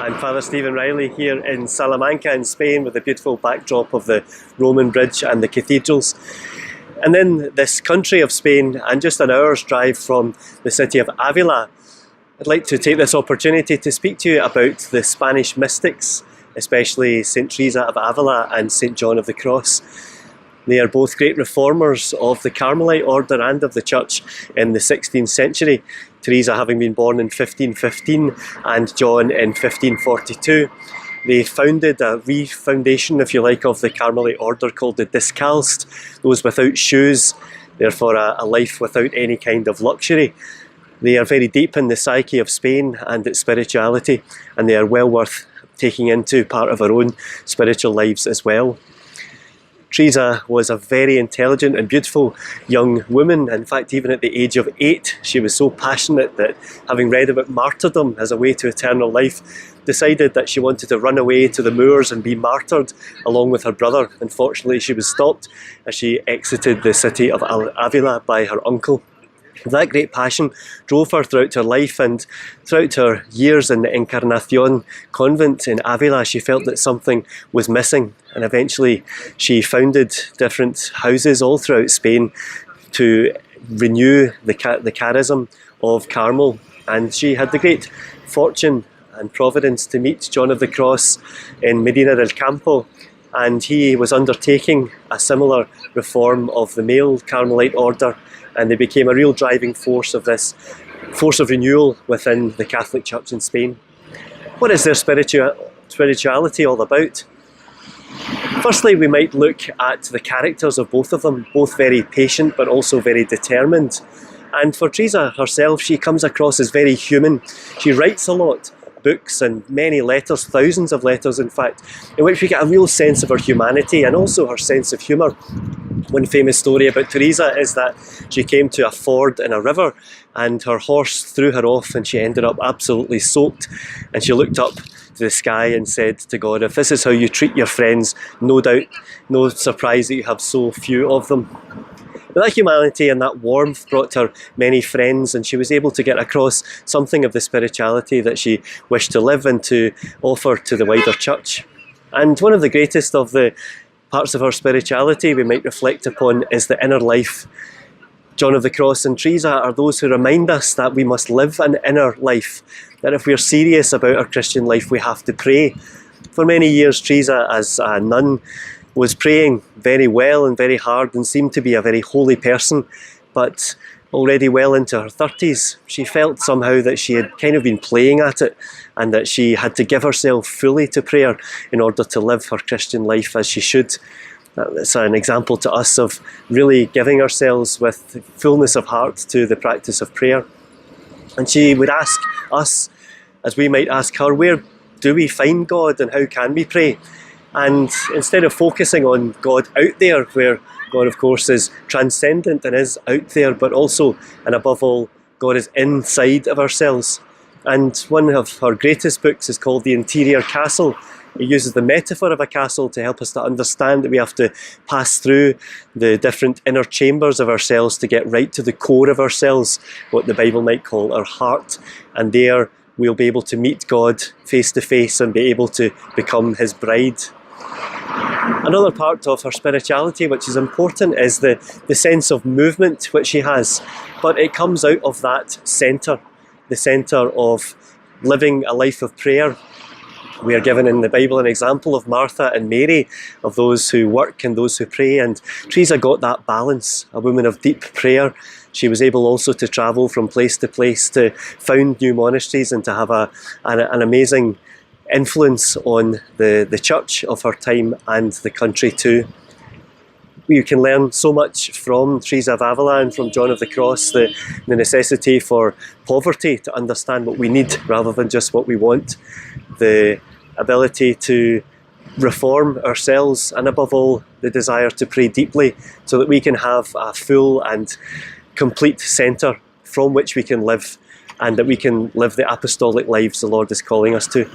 I'm Father Stephen Riley here in Salamanca in Spain with the beautiful backdrop of the Roman bridge and the cathedrals. And in this country of Spain, and just an hour's drive from the city of Avila, I'd like to take this opportunity to speak to you about the Spanish mystics, especially St. Teresa of Avila and St. John of the Cross. They are both great reformers of the Carmelite order and of the Church in the 16th century, Teresa having been born in 1515 and John in 1542. They founded a refoundation, if you like, of the Carmelite order called the Discalced, those without shoes, therefore a life without any kind of luxury. They are very deep in the psyche of Spain and its spirituality, and they are well worth taking into part of our own spiritual lives as well. Teresa was a very intelligent and beautiful young woman. In fact, even at the age of 8, she was so passionate that, having read about martyrdom as a way to eternal life, decided that she wanted to run away to the moors and be martyred along with her brother. Unfortunately, she was stopped as she exited the city of Avila by her uncle. That great passion drove her throughout her life, and throughout her years in the Encarnacion convent in Avila, she felt that something was missing, and eventually she founded different houses all throughout Spain to renew the charism of Carmel. And she had the great fortune and providence to meet John of the Cross in Medina del Campo, and he was undertaking a similar reform of the male Carmelite order, and they became a real driving force of this force of renewal within the Catholic Church in Spain. What is their spirituality all about? Firstly, we might look at the characters of both of them, both very patient but also very determined. And for Teresa herself, she comes across as very human. She writes a lot, books and many letters, thousands of letters in fact, in which we get a real sense of her humanity and also her sense of humour. One famous story about Teresa is that she came to a ford in a river and her horse threw her off and she ended up absolutely soaked, and she looked up to the sky and said to God, "If this is how you treat your friends, no doubt, no surprise that you have so few of them." But that humanity and that warmth brought her many friends, and she was able to get across something of the spirituality that she wished to live and to offer to the wider church. And one of the greatest of the parts of her spirituality we might reflect upon is the inner life. John of the Cross and Teresa are those who remind us that we must live an inner life, that if we're serious about our Christian life, we have to pray. For many years, Teresa, as a nun, was praying very well and very hard and seemed to be a very holy person, but already well into her 30s, she felt somehow that she had kind of been playing at it and that she had to give herself fully to prayer in order to live her Christian life as she should. That's an example to us of really giving ourselves with fullness of heart to the practice of prayer. And she would ask us, as we might ask her, where do we find God and how can we pray? And instead of focusing on God out there, where God of course is transcendent and is out there, but also and above all, God is inside of ourselves. And one of her greatest books is called The Interior Castle. It uses the metaphor of a castle to help us to understand that we have to pass through the different inner chambers of ourselves to get right to the core of ourselves, what the Bible might call our heart. And there we'll be able to meet God face to face and be able to become his bride. Another part of her spirituality which is important is the sense of movement which she has, but it comes out of that centre, the centre of living a life of prayer. We are given in the Bible an example of Martha and Mary, of those who work and those who pray, and Teresa got that balance, a woman of deep prayer. She was able also to travel from place to place to found new monasteries and to have an amazing influence on the church of her time and the country too. We can learn so much from Teresa of Avila and from John of the Cross, the necessity for poverty to understand what we need rather than just what we want, the ability to reform ourselves, and above all the desire to pray deeply so that we can have a full and complete centre from which we can live, and that we can live the apostolic lives the Lord is calling us to.